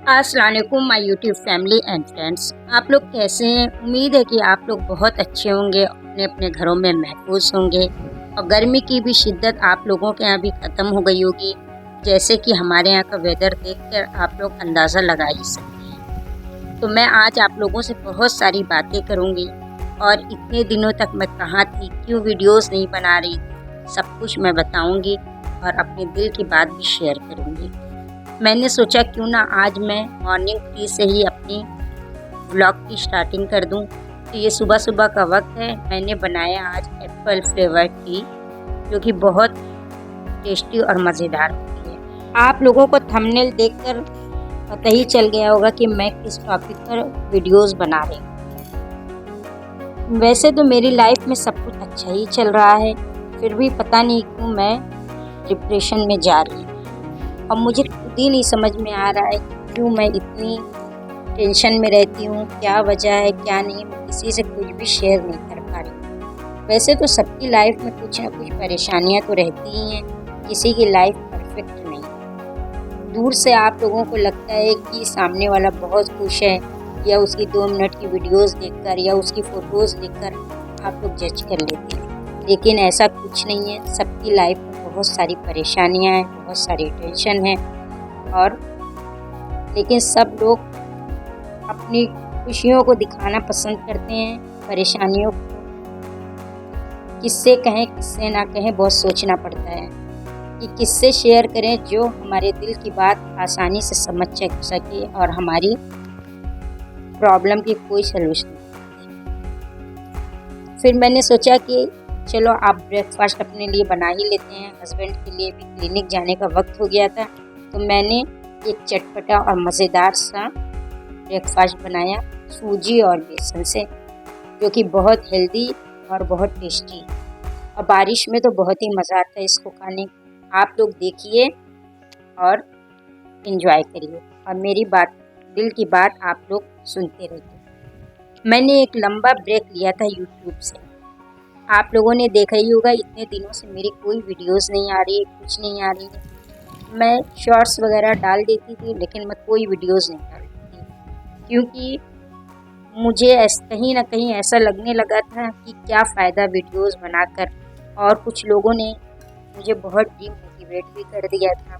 अस्सलाम वालेकुम my YouTube family and friends. आप लोग कैसे हैं? उम्मीद है कि आप लोग बहुत अच्छे होंगे, अपने अपने घरों में महफूज होंगे और गर्मी की भी शिद्दत आप लोगों के यहाँ भी ख़त्म हो गई होगी। जैसे कि हमारे यहाँ का वेदर देखकर आप लोग अंदाज़ा लगा ही सकते हैं। तो मैं आज आप लोगों से बहुत सारी बातें करूँगी और इतने दिनों तक मैं कहाँ थी, क्यों वीडियोज़ नहीं बना रही थी, सब कुछ मैं बताऊँगी और अपने दिल की बात भी शेयर करूँगी। मैंने सोचा क्यों ना आज मैं मॉर्निंग टी से ही अपनी व्लॉग की स्टार्टिंग कर दूं। तो ये सुबह सुबह का वक्त है। मैंने बनाया आज एप्पल फ्लेवर टी, जो कि बहुत टेस्टी और मज़ेदार होती है। आप लोगों को थंबनेल देखकर पता ही चल गया होगा कि मैं किस टॉपिक पर वीडियोस बना रही हूँ। वैसे तो मेरी लाइफ में सब कुछ अच्छा ही चल रहा है, फिर भी पता नहीं क्यों मैं डिप्रेशन में जा रही हूँ और मुझे खुद ही नहीं समझ में आ रहा है क्यों मैं इतनी टेंशन में रहती हूँ, क्या वजह है क्या नहीं। मैं किसी से कुछ भी शेयर नहीं कर पा रही। वैसे तो सबकी लाइफ में कुछ ना कुछ परेशानियाँ तो रहती ही हैं, किसी की लाइफ परफेक्ट नहीं। दूर से आप लोगों को लगता है कि सामने वाला बहुत खुश है, या उसकी 2 मिनट की वीडियोस देखकर या उसकी फ़ोटोज़ देखकर आप लोग जज कर लेते हैं, लेकिन ऐसा कुछ नहीं है। सबकी लाइफ में बहुत सारी परेशानियां हैं, बहुत सारी टेंशन है, और लेकिन सब लोग अपनी खुशियों को दिखाना पसंद करते हैं, परेशानियों को किससे कहें किससे ना कहें बहुत सोचना पड़ता है कि किससे शेयर करें जो हमारे दिल की बात आसानी से समझ सके और हमारी प्रॉब्लम की कोई सलूशन। फिर मैंने सोचा कि चलो आप ब्रेकफास्ट अपने लिए बना ही लेते हैं। हस्बैंड के लिए भी क्लिनिक जाने का वक्त हो गया था, तो मैंने एक चटपटा और मज़ेदार सा ब्रेकफास्ट बनाया सूजी और बेसन से, जो कि बहुत हेल्दी और बहुत टेस्टी। और बारिश में तो बहुत ही मज़ा आता है इसको खाने। आप लोग देखिए और इन्जॉय करिए और मेरी बात, दिल की बात आप लोग सुनते रहिए। मैंने एक लंबा ब्रेक लिया था यूट्यूब से। आप लोगों ने देखा ही होगा, इतने दिनों से मेरी कोई वीडियोस नहीं आ रही है, कुछ नहीं आ रही है। मैं शॉर्ट्स वगैरह डाल देती थी, लेकिन मैं कोई वीडियोस नहीं डालती थी, क्योंकि मुझे कहीं ना कहीं ऐसा लगने लगा था कि क्या फ़ायदा वीडियोस बनाकर। और कुछ लोगों ने मुझे बहुत डीमोटिवेट भी कर दिया था।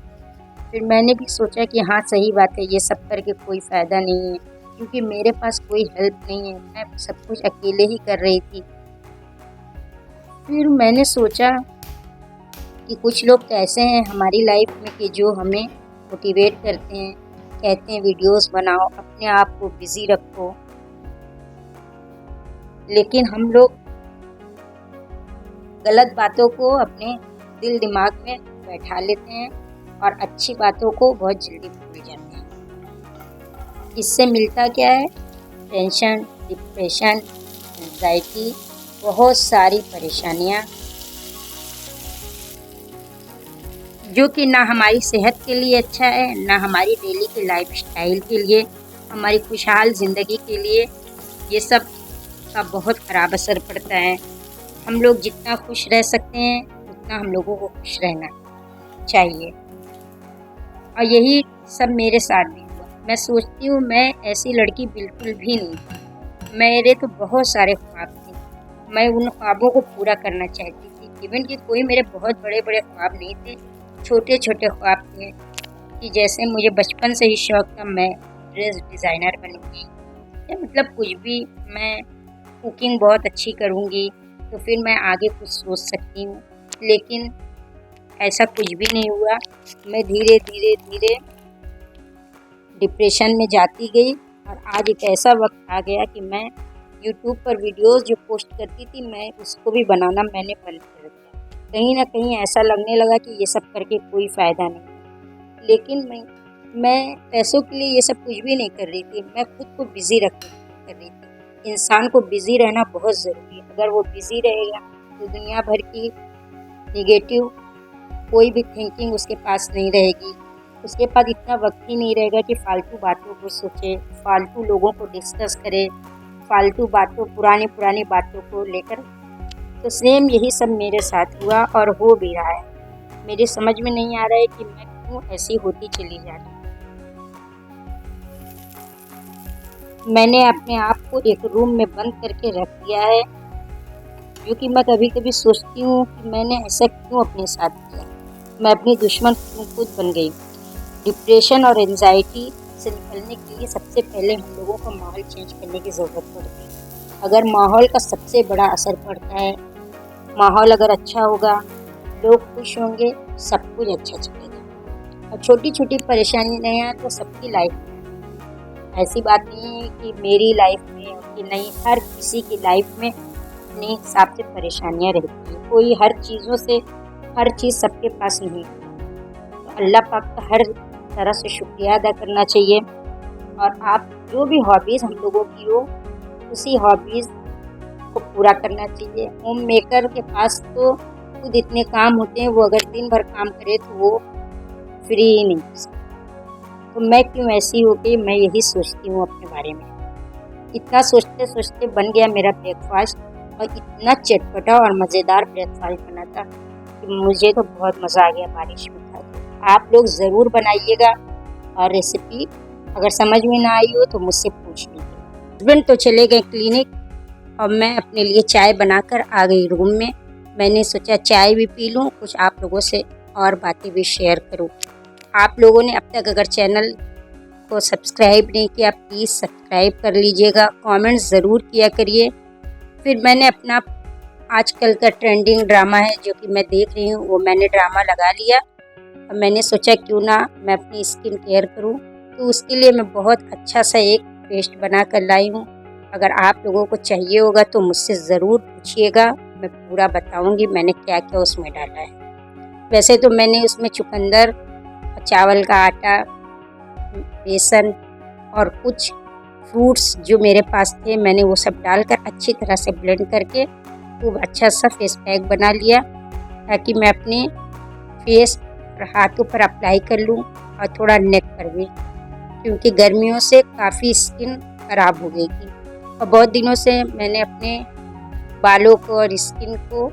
फिर मैंने भी सोचा कि हाँ सही बात है, ये सब करके कोई फ़ायदा नहीं है, क्योंकि मेरे पास कोई हेल्प नहीं है, मैं सब कुछ अकेले ही कर रही थी। फिर मैंने सोचा कि कुछ लोग कैसे हैं हमारी लाइफ में कि जो हमें मोटिवेट करते हैं, कहते हैं वीडियोस बनाओ, अपने आप को बिज़ी रखो, लेकिन हम लोग गलत बातों को अपने दिल दिमाग में बैठा लेते हैं और अच्छी बातों को बहुत जल्दी भूल जाते हैं। इससे मिलता क्या है? टेंशन, डिप्रेशन, एंजाइटी, बहुत सारी परेशानियाँ, जो कि ना हमारी सेहत के लिए अच्छा है, ना हमारी डेली के लाइफस्टाइल के लिए, हमारी खुशहाल ज़िंदगी के लिए। ये सब का बहुत ख़राब असर पड़ता है। हम लोग जितना खुश रह सकते हैं उतना हम लोगों को खुश रहना चाहिए, और यही सब मेरे साथ भी हुआ। मैं सोचती हूँ मैं ऐसी लड़की बिल्कुल भी नहीं थी। मेरे तो बहुत सारे ख्वाब थे, मैं उन ख्वाबों को पूरा करना चाहती थी। इवन कि कोई मेरे बहुत बड़े बड़े ख्वाब नहीं थे, छोटे छोटे ख्वाब थे कि जैसे मुझे बचपन से ही शौक़ था मैं ड्रेस डिज़ाइनर बनूँगी, या मतलब कुछ भी, मैं कुकिंग बहुत अच्छी करूँगी, तो फिर मैं आगे कुछ सोच सकती हूँ। लेकिन ऐसा कुछ भी नहीं हुआ। मैं धीरे धीरे धीरे डिप्रेशन में जाती गई, और आज एक ऐसा वक्त आ गया कि मैं यूट्यूब पर वीडियोस जो पोस्ट करती थी, मैं उसको भी बनाना मैंने बंद कर दिया। कहीं ना कहीं ऐसा लगने लगा कि ये सब करके कोई फ़ायदा नहीं। लेकिन मैं पैसों के लिए ये सब कुछ भी नहीं कर रही थी, मैं खुद को बिज़ी कर रही थी। इंसान को बिज़ी रहना बहुत ज़रूरी है। अगर वो बिज़ी रहेगा तो दुनिया भर की नेगेटिव कोई भी थिंकिंग उसके पास नहीं रहेगी। उसके पास इतना वक्त ही नहीं रहेगा कि फालतू बातों को सोचे, फालतू लोगों को डिस्कस करे, फालतू बातों, पुरानी पुरानी बातों को लेकर। तो सेम यही सब मेरे साथ हुआ और हो भी रहा है। मेरे समझ में नहीं आ रहा है कि मैं क्यों ऐसी होती चली जा रही हूँ। मैंने अपने आप को एक रूम में बंद करके रख दिया है, क्योंकि मैं कभी कभी सोचती हूँ कि मैंने ऐसा क्यों अपने साथ किया। मैं अपनी दुश्मन क्यों खुद बन गई। डिप्रेशन और एंजाइटी से निकलने के लिए सबसे पहले हम लोगों को माहौल चेंज करने की ज़रूरत पड़ती है। अगर माहौल का सबसे बड़ा असर पड़ता है, माहौल अगर अच्छा होगा, लोग खुश होंगे, सब कुछ अच्छा चलेगा। और छोटी छोटी परेशानियाँ तो सबकी लाइफ में, ऐसी बात नहीं है कि मेरी लाइफ में कि नहीं, हर किसी की लाइफ में अपने हिसाब से परेशानियाँ रहती हैं। कोई हर चीज़ों से हर चीज़ सबके पास नहीं होती। तो अल्लाह पाक का हर तरह से शुक्रिया अदा करना चाहिए। और आप जो भी हॉबीज़ हम लोगों की हो, उसी हॉबीज़ को पूरा करना चाहिए। होम मेकर के पास तो खुद इतने काम होते हैं, वो अगर दिन भर काम करे तो वो फ्री ही नहीं हो सकता। तो मैं क्यों ऐसी हो गई, मैं यही सोचती हूँ अपने बारे में। इतना सोचते सोचते बन गया मेरा ब्रेकफास्ट, और इतना चटपटा और मज़ेदार ब्रेकफास्ट बना था कि मुझे तो बहुत मज़ा आ गया बारिश में खा के। आप लोग ज़रूर बनाइएगा, और रेसिपी अगर समझ में ना आई हो तो मुझसे पूछ लीजिए। हस्बैंड तो चले गए क्लिनिक, और मैं अपने लिए चाय बनाकर आ गई रूम में। मैंने सोचा चाय भी पी लूँ, कुछ आप लोगों से और बातें भी शेयर करूँ। आप लोगों ने अब तक अगर चैनल को सब्सक्राइब नहीं किया, प्लीज़ सब्सक्राइब कर लीजिएगा, कमेंट ज़रूर किया करिए। फिर मैंने अपना आजकल का ट्रेंडिंग ड्रामा है जो कि मैं देख रही हूँ, वो मैंने ड्रामा लगा लिया। और मैंने सोचा क्यों ना मैं अपनी स्किन केयर करूँ, तो उसके लिए मैं बहुत अच्छा सा एक पेस्ट बना कर लाई हूँ। अगर आप लोगों को चाहिए होगा तो मुझसे ज़रूर पूछिएगा, मैं पूरा बताऊँगी मैंने क्या क्या उसमें डाला है। वैसे तो मैंने उसमें चुकंदर, चावल का आटा, बेसन और कुछ फ्रूट्स जो मेरे पास थे, मैंने वो सब डालकर अच्छी तरह से ब्लेंड करके खूब अच्छा सा फेस पैक बना लिया, ताकि मैं अपने फेस और हाथों पर अप्लाई कर लूँ, और थोड़ा नेक पर भी, क्योंकि गर्मियों से काफ़ी स्किन ख़राब हो गई थी। और बहुत दिनों से मैंने अपने बालों को और स्किन को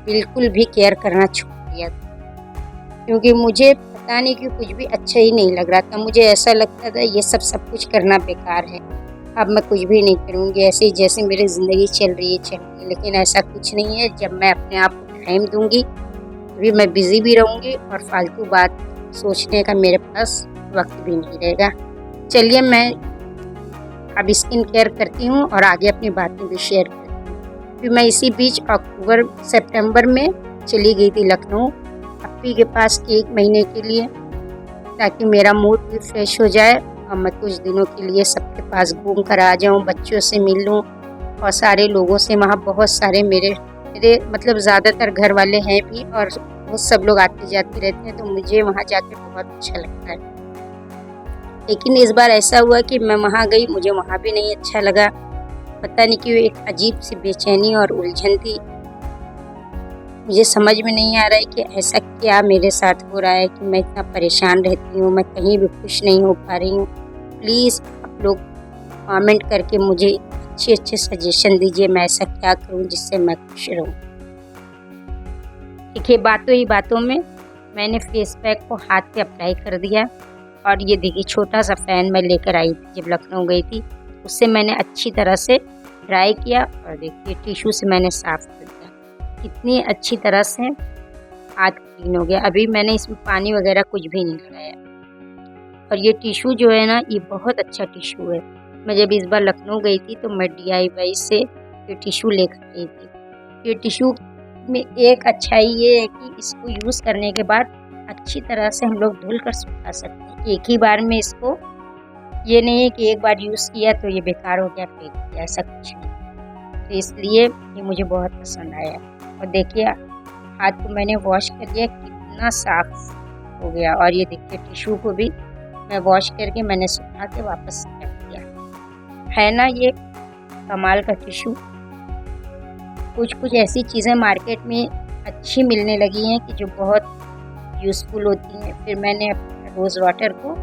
बिल्कुल भी केयर करना छोड़ दिया था, क्योंकि मुझे पता नहीं कि कुछ भी अच्छा ही नहीं लग रहा था। मुझे ऐसा लगता था ये सब कुछ करना बेकार है, अब मैं कुछ भी नहीं करूँगी, ऐसे ही जैसे मेरी ज़िंदगी चल रही है। लेकिन ऐसा कुछ नहीं है। जब मैं अपने आप को टाइम दूँगी तभी मैं बिज़ी भी रहूँगी, और फालतू बात सोचने का मेरे पास वक्त भी नहीं रहेगा। चलिए मैं अब स्किन केयर करती हूँ और आगे अपनी बातें भी शेयर करती हूँ। फिर मैं इसी बीच सितंबर में चली गई थी लखनऊ अप्पी के पास 1 महीने के लिए, ताकि मेरा मूड भी फ्रेश हो जाए और मैं कुछ दिनों के लिए सबके पास घूम कर आ जाऊँ, बच्चों से मिल लूँ और सारे लोगों से। वहाँ बहुत सारे मेरे मतलब ज़्यादातर घर वाले हैं भी, और वो सब लोग आते जाते रहते हैं, तो मुझे वहाँ जाकर बहुत अच्छा लगता है। लेकिन इस बार ऐसा हुआ कि मैं वहाँ गई, मुझे वहाँ भी नहीं अच्छा लगा। पता नहीं क्यों एक अजीब सी बेचैनी और उलझन थी। मुझे समझ में नहीं आ रहा है कि ऐसा क्या मेरे साथ हो रहा है कि मैं इतना परेशान रहती हूँ, मैं कहीं भी खुश नहीं हो पा रही हूँ। प्लीज़ आप लोग कमेंट करके मुझे अच्छे सजेशन दीजिए, मैं ऐसा क्या करूँ जिससे मैं खुश रहूँ। देखिए, बातों ही बातों में मैंने फेस पैक को हाथ पे अप्लाई कर दिया, और ये देखिए छोटा सा फ़ैन मैं लेकर आई थी जब लखनऊ गई थी, उससे मैंने अच्छी तरह से ड्राई किया, और देखिए टिश्यू से मैंने साफ़ कर दिया। कितनी अच्छी तरह से हाथ क्लीन हो गया। अभी मैंने इसमें पानी वगैरह कुछ भी नहीं लगाया। और ये टिश्यू जो है ना, ये बहुत अच्छा टिश्यू है। मैं जब इस बार लखनऊ गई थी तो मैं DIY से ये टिश्यू लेकर आई थी। ये टिश्यू में एक अच्छाई ये है कि इसको यूज़ करने के बाद अच्छी तरह से हम लोग धुल कर सुखा सकते हैं। एक ही बार में इसको, ये नहीं है कि एक बार यूज़ किया तो ये बेकार हो गया, फेंक दिया, ऐसा कुछ नहीं। तो इसलिए ये मुझे बहुत पसंद आया। और देखिए हाथ को मैंने वॉश कर लिया, कितना साफ हो गया। और ये देखिए टिश्यू को भी मैं वॉश करके मैंने सुखा के वापस रख दिया है ना। ये कमाल का टिश्यू। कुछ ऐसी चीज़ें मार्केट में अच्छी मिलने लगी हैं कि जो बहुत यूज़फुल होती हैं। फिर मैंने रोज़ वाटर को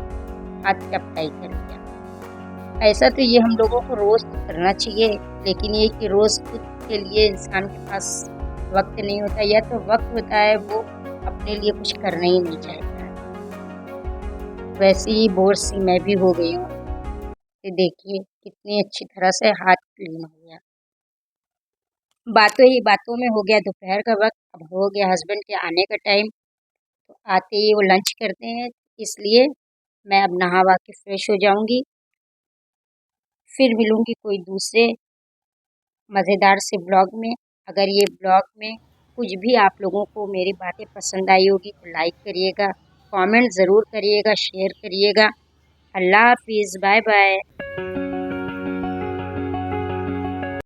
हाथ पे अप्लाई कर दिया। ऐसा तो ये हम लोगों को रोज़ करना चाहिए, लेकिन ये कि रोज़ खुद के लिए इंसान के पास वक्त नहीं होता, या तो वक्त होता है वो अपने लिए कुछ करना ही नहीं चाहता है। वैसे ही बोर सी मैं भी हो गई हूँ। ये देखिए कितनी अच्छी तरह से हाथ क्लीन हो गया। बातों ही बातों में हो गया दोपहर का वक्त, अब हो गया हस्बैंड के आने का टाइम। तो आते ही वो लंच करते हैं, इसलिए मैं अब नहा वहा के फ्रेश हो जाऊंगी। फिर मिलूंगी कोई दूसरे मज़ेदार से ब्लॉग में। अगर ये ब्लॉग में कुछ भी आप लोगों को मेरी बातें पसंद आई होगी तो लाइक करिएगा, कमेंट ज़रूर करिएगा, शेयर करिएगा। अल्लाह हाफिज़, बाय बाय।